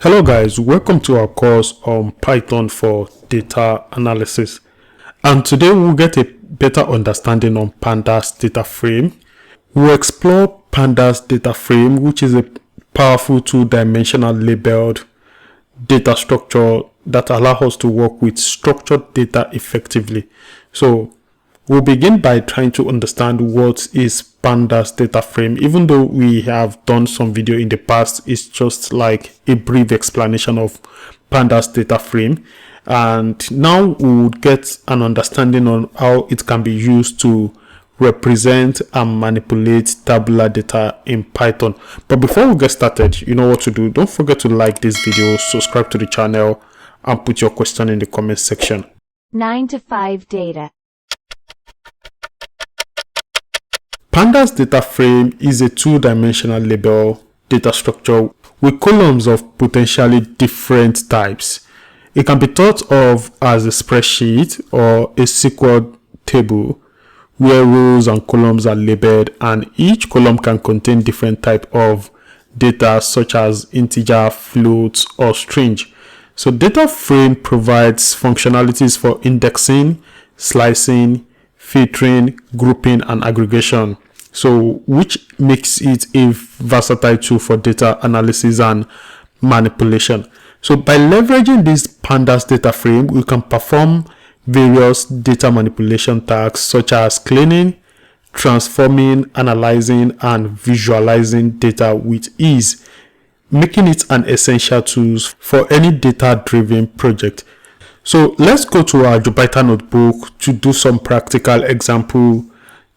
Hello guys, welcome to our course on Python for data analysis. And today we'll get a better understanding on Pandas DataFrame. We'll explore Pandas DataFrame, which is a powerful two-dimensional labeled data structure that allows us to work with structured data effectively. So we'll begin by trying to understand what is Pandas DataFrame. Even though we have done some video in the past, it's just like a brief explanation of Pandas DataFrame. And now we would get an understanding on how it can be used to represent and manipulate tabular data in Python. But before we get started, you know what to do. Don't forget to like this video, subscribe to the channel, and put your question in the comment section. 9 to 5 data. Pandas DataFrame is a two-dimensional label data structure with columns of potentially different types. It can be thought of as a spreadsheet or a SQL table where rows and columns are labeled, and each column can contain different type of data such as integer, float, or string. So DataFrame provides functionalities for indexing, slicing, filtering, grouping, and aggregation, so which makes it a versatile tool for data analysis and manipulation. So by leveraging this Pandas DataFrame, we can perform various data manipulation tasks such as cleaning, transforming, analyzing, and visualizing data with ease, making it an essential tool for any data-driven project. So let's go to our Jupyter notebook to do some practical example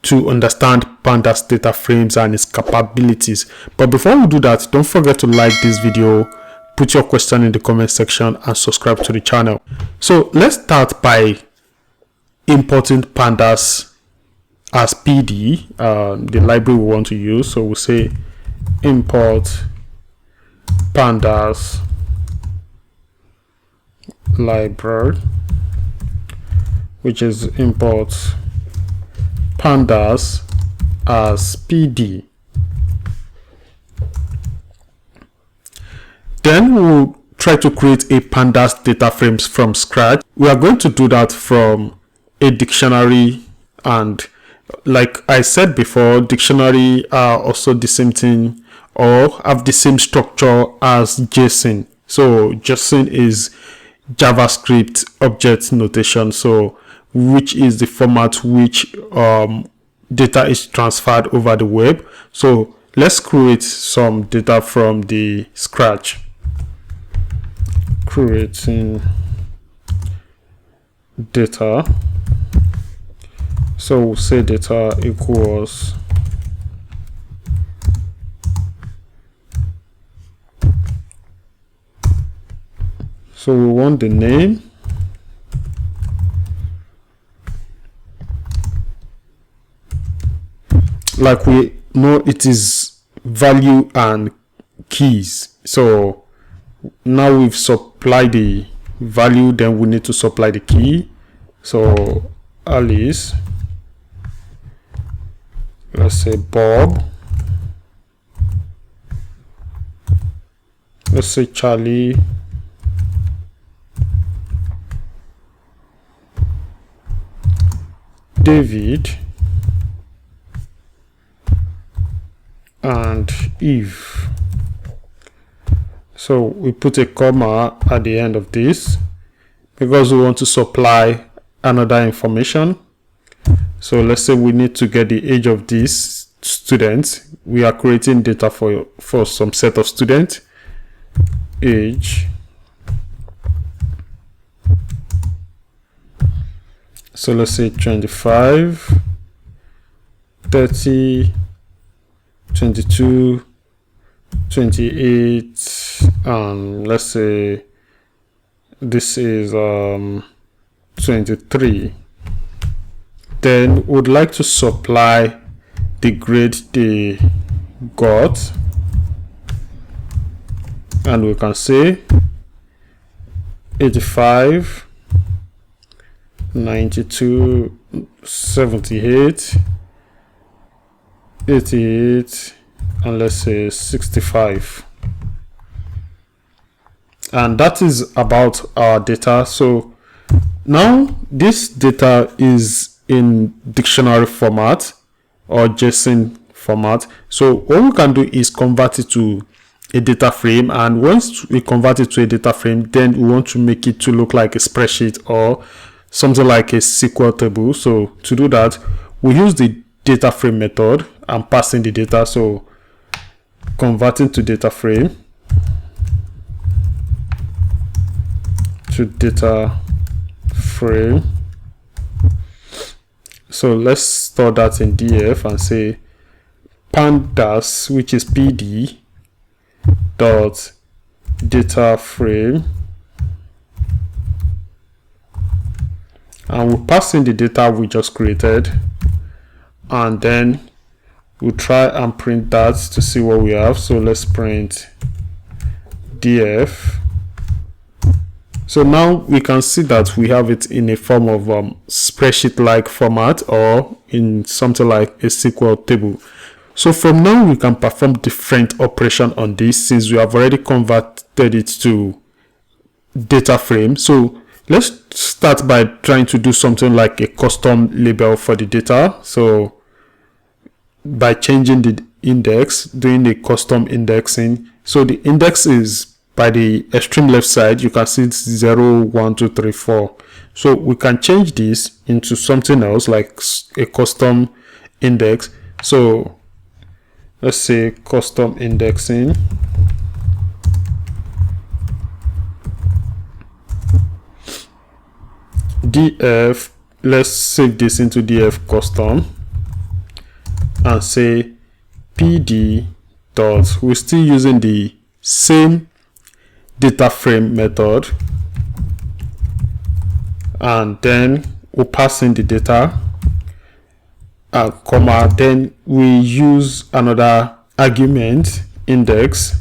to understand Pandas DataFrames and its capabilities. But before we do that, don't forget to like this video, put your question in the comment section, and subscribe to the channel. So let's start by importing Pandas as PD, the library we want to use. So we'll say import Pandas library, which is import Pandas as PD. Then we'll try to create a Pandas DataFrames from scratch. We are going to do that from a dictionary, and like I said before, dictionary are also the same thing or have the same structure as JSON. So JSON is JavaScript object notation, so which is the format which data is transferred over the web. So let's create some data from the scratch. Creating data. So we'll say data equals so we want the name, like we know it is value and keys. So now we've supplied the value, then we need to supply the key. So Alice, let's say Bob, let's say Charlie, David, and Eve. So we put a comma at the end of this because we want to supply another information. So let's say we need to get the age of this student. We are creating data for some set of students. Age. So let's say 25, 30, 22, 28, and let's say this is 23. Then would like to supply the grade they got, and we can say 85, 92, 78, 88, and let's say 65. And that is about our data. So now this data is in dictionary format or JSON format. So what we can do is convert it to a data frame, and once we convert it to a data frame, then we want to make it to look like a spreadsheet or something like a SQL table. So to do that, we use the data frame method and pass in the data. So converting to data frame to data frame. So let's store that in df and say pandas, which is pd dot data frame, and we'll pass in the data we just created, and then we'll try and print that to see what we have. So let's print df. So now we can see that we have it in a form of spreadsheet like format or in something like a SQL table. So from now we can perform different operation on this, since we have already converted it to data frame. So let's start by trying to do something like a custom label for the data. So by changing the index, doing a custom indexing. So the index is by the extreme left side, you can see it's 0, 1, 2, 3, 4. So we can change this into something else like a custom index. So let's say custom indexing. df, let's save this into df custom and say pd dot, we're still using the same data frame method, and then we'll pass in the data comma, then we use another argument index,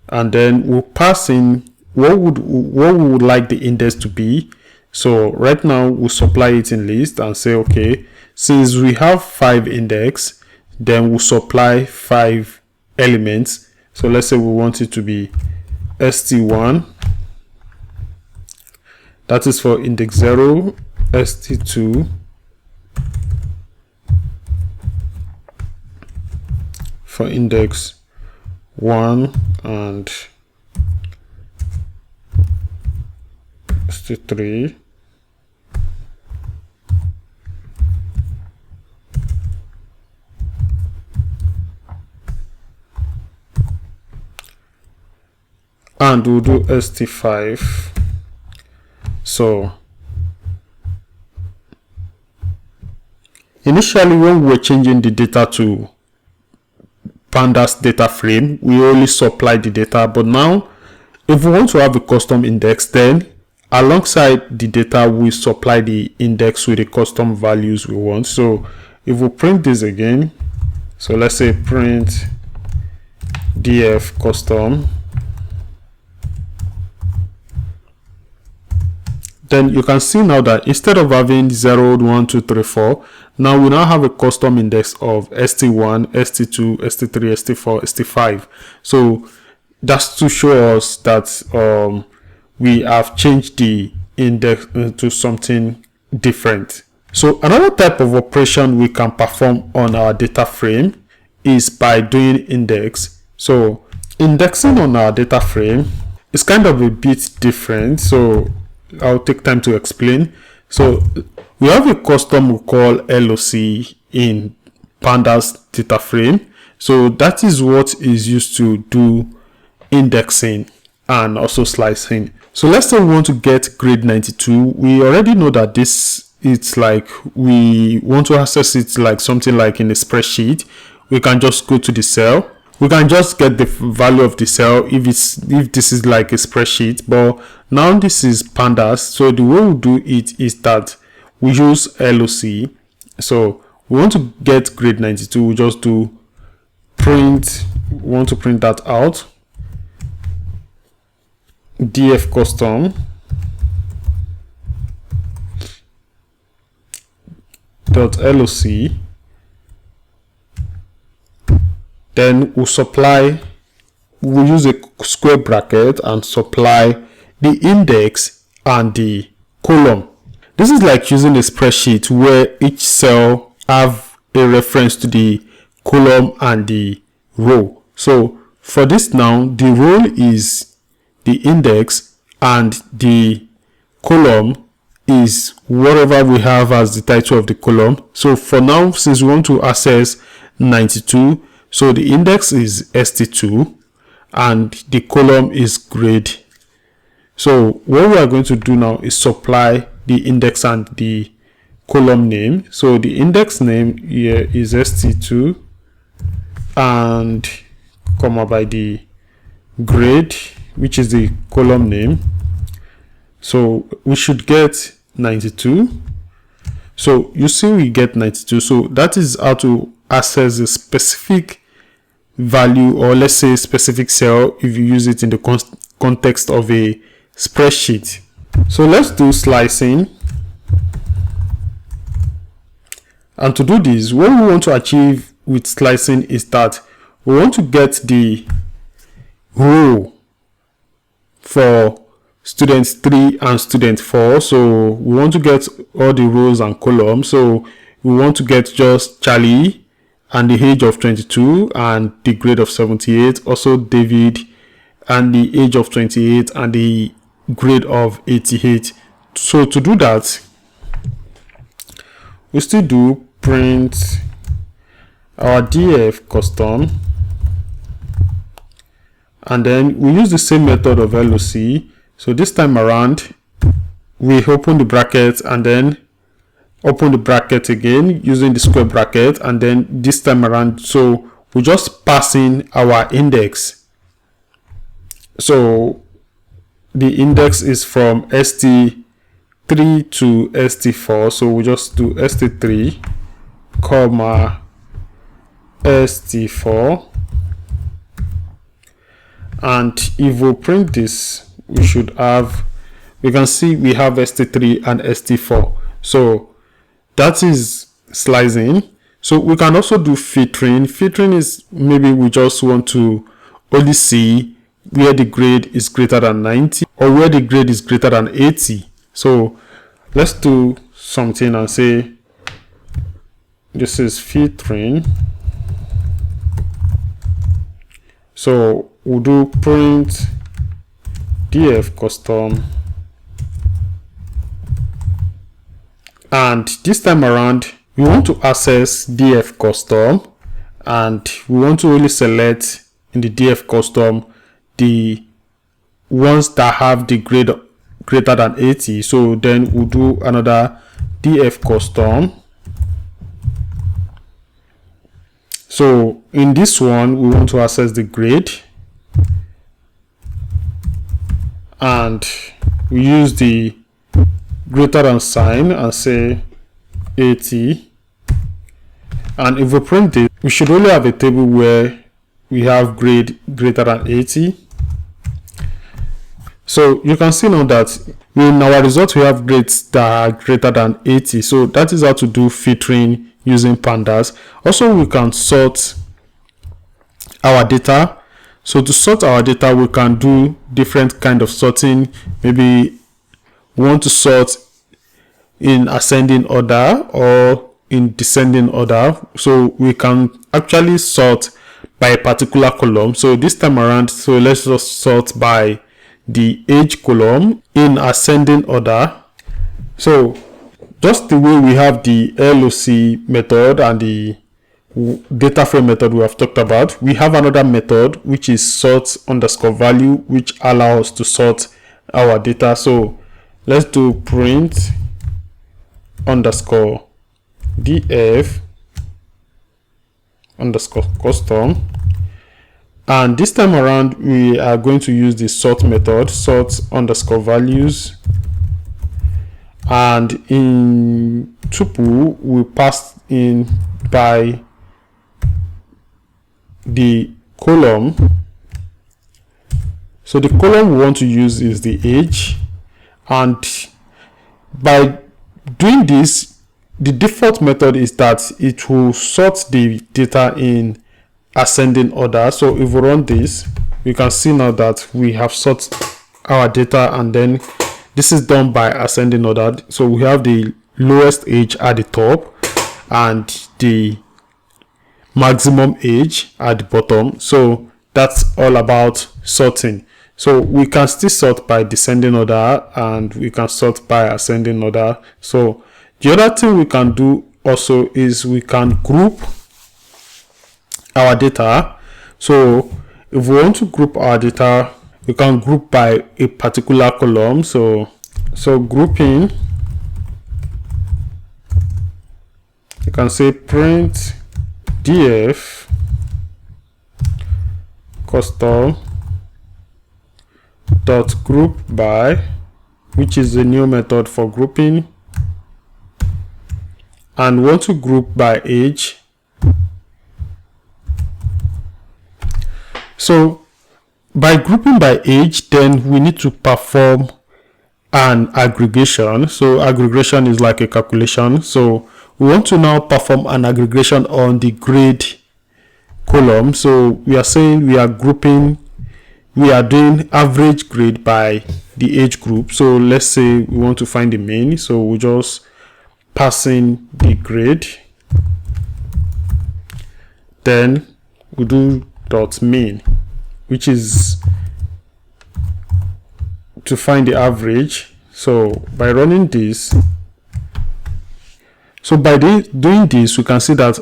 and then we'll pass in what we would like the index to be. So right now we'll supply it in list and say, okay, since we have 5 index, then we'll supply 5 elements. So let's say we want it to be st1, that is for index 0, st2 for index 1, and st3 and we'll do st5. So initially when we were changing the data to Pandas DataFrame, we only supply the data, but now if we want to have a custom index, then alongside the data we supply the index with the custom values we want. So if we print this again, so let's say print df custom, then you can see now that instead of having 0, 1, 2, 3, 4, now we now have a custom index of st1, st2, st3, st4, st5. So that's to show us that we have changed the index to something different. So another type of operation we can perform on our data frame is by doing index. So indexing on our data frame is kind of a bit different. So I'll take time to explain. So we have a custom we call LOC in Pandas DataFrame. So that is what is used to do indexing and also slicing. So let's say we want to get grade 92. We already know that this, it's like we want to access it like something like in a spreadsheet. We can just go to the cell. We can just get the value of the cell if this is like a spreadsheet, but now this is Pandas. So the way we do it is that we use LOC. So we want to get grade 92, we just do print, we want to print that out, df custom dot loc, then we'll supply we'll use a square bracket and supply the index and the column. This is like using a spreadsheet where each cell have a reference to the column and the row. So for this now, the row is the index and the column is whatever we have as the title of the column. So for now, since we want to access 92, so the index is st2 and the column is grade. So what we are going to do now is supply the index and the column name. So the index name here is st2 and comma by the grade, which is the column name. So we should get 92. So you see we get 92. So that is how to access a specific value, or let's say specific cell, if you use it in the context of a spreadsheet. So let's do slicing. And to do this, what we want to achieve with slicing is that we want to get the row for student 3 and student 4. So we want to get all the rows and columns. So we want to get just Charlie and the age of 22 and the grade of 78. Also David and the age of 28 and the grade of 88. So to do that, we still do print our df custom, and then we use the same method of loc. So this time around we open the bracket and then open the bracket again using the square bracket, and then this time around, so we just pass in our index. So the index is from st3 to st4, so we just do st3 comma st4, and if we print this, we should have, we can see we have st3 and st4. So that is slicing. So we can also do filtering. Filtering is maybe we just want to only see where the grade is greater than 90 or where the grade is greater than 80. So let's do something and say this is filtering. So we'll do print df custom, and this time around we want to access df custom, and we want to only select in the df custom the ones that have the grade greater than 80. So then we'll do another df custom. So in this one we want to access the grade, and we use the greater than sign and say 80. And if we print it, we should only have a table where we have grade greater than 80. So you can see now that in our result we have grades that are greater than 80. So that is how to do filtering using pandas. Also we can sort our data. So to sort our data, we can do different kind of sorting. Maybe we want to sort in ascending order or in descending order. So we can actually sort by a particular column. So this time around, so let's just sort by the age column in ascending order. So just the way we have the LOC method and the data frame method we have talked about, we have another method which is sort underscore value, which allows us to sort our data. So let's do print underscore df underscore custom, and this time around we are going to use the sort method, sort underscore values, and in tuple we pass in by the column. So the column we want to use is the age, and by doing this, the default method is that it will sort the data in ascending order. So if we run this, we can see now that we have sorted our data, and then this is done by ascending order. So we have the lowest age at the top and the maximum age at the bottom. So that's all about sorting. So we can still sort by descending order, and we can sort by ascending order. So the other thing we can do also is we can group our data. So if we want to group our data, we can group by a particular column. So grouping, you can say print df custom dot group by, which is a new method for grouping, and want to group by age. So by grouping by age, then we need to perform an aggregation. So aggregation is like a calculation. So we want to now perform an aggregation on the grade column. So we are saying we are grouping, we are doing average grade by the age group. So let's say we want to find the mean. So we just pass in the grade, then we do dot mean, which is to find the average. So by running this, so by doing this, we can see that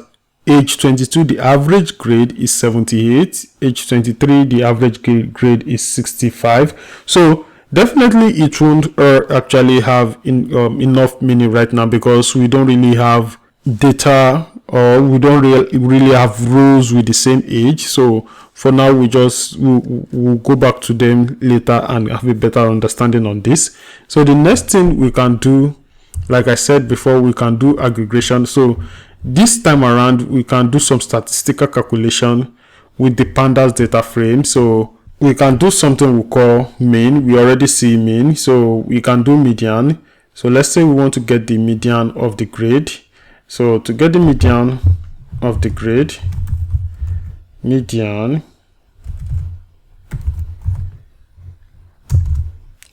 age 22, the average grade is 78. Age 23, the average grade is 65. So definitely it won't actually have enough meaning right now, because we don't really have data, or we don't really have rows with the same age. So for now, we'll go back to them later and have a better understanding on this. So the next thing we can do, like I said before, we can do aggregation. So this time around, we can do some statistical calculation with the Pandas DataFrame. So we can do something we call mean. We already see mean. So we can do median. So let's say we want to get the median of the grade. So to get the median of the grade, median,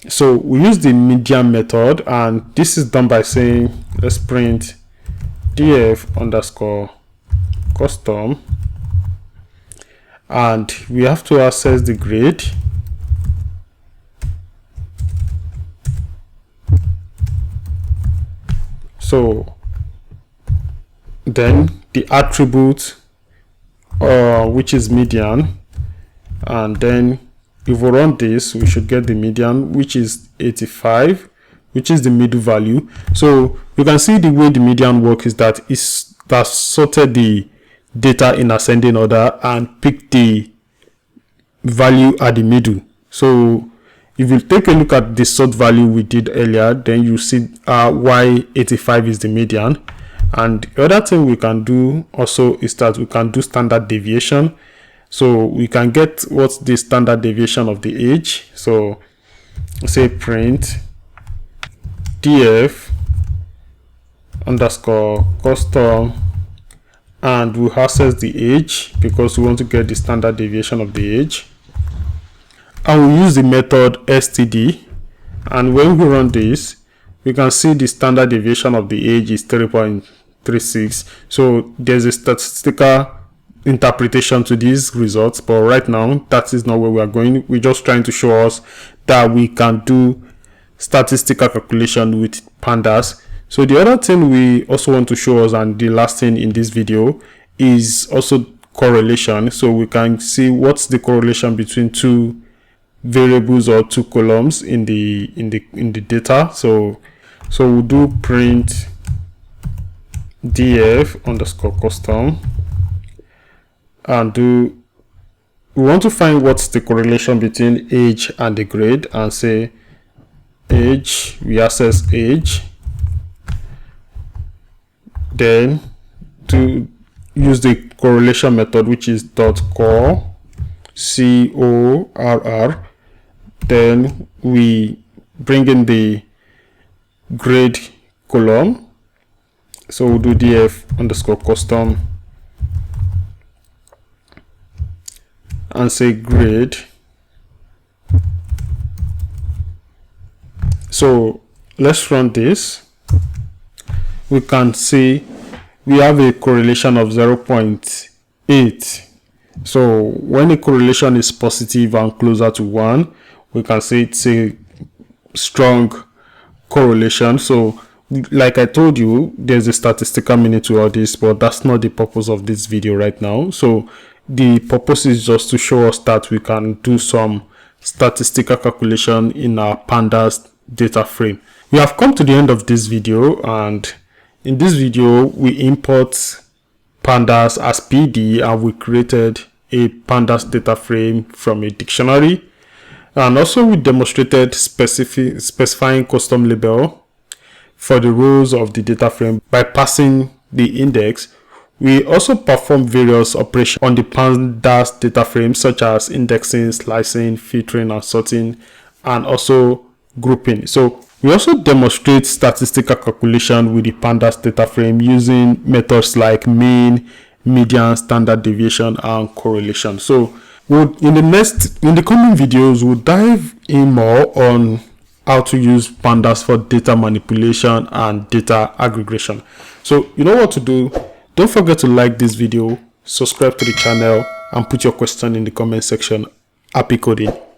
so we use the median method, and this is done by saying let's print df underscore custom, and we have to access the grade. So then the attribute which is median, and then if we run this, we should get the median, which is 85, which is the middle value. So you can see the way the median works is that that sorted the data in ascending order and picked the value at the middle. So if you take a look at the sort value we did earlier, then you see why 85 is the median. And the other thing we can do also is that we can do standard deviation. So we can get what's the standard deviation of the age. So say print df underscore custom, and we'll access the age because we want to get the standard deviation of the age. And we'll use the method std, and when we run this, we can see the standard deviation of the age is 3.36. So there's a statistical interpretation to these results, but right now that is not where we are going. We're just trying to show us that we can do statistical calculation with pandas. So the other thing we also want to show us, and the last thing in this video, is also correlation. So we can see what's the correlation between two variables or two columns in the data. So we'll do print df underscore custom, and we want to find what's the correlation between age and the grade, and say age, we access age, then to use the correlation method, which is .corr, corr, then we bring in the grade column. So we'll do df underscore custom and say grade. So let's run this. We can see we have a correlation of 0.8. So when a correlation is positive and closer to 1, we can say it's a strong correlation. So like I told you, there's a statistical meaning to all this, but that's not the purpose of this video right now. So the purpose is just to show us that we can do some statistical calculation in our Pandas data frame. We have come to the end of this video, and in this video we import pandas as PD, and we created a Pandas data frame from a dictionary, and also we demonstrated specifying custom label for the rows of the data frame by passing the index. We also perform various operations on the Pandas data frame, such as indexing, slicing, filtering and sorting, and also grouping. So we also demonstrate statistical calculation with the Pandas data frame using methods like mean, median, standard deviation and correlation. So in the coming videos, we'll dive in more on how to use pandas for data manipulation and data aggregation. So you know what to do. Don't forget to like this video, subscribe to the channel, and put your question in the comment section. Happy coding.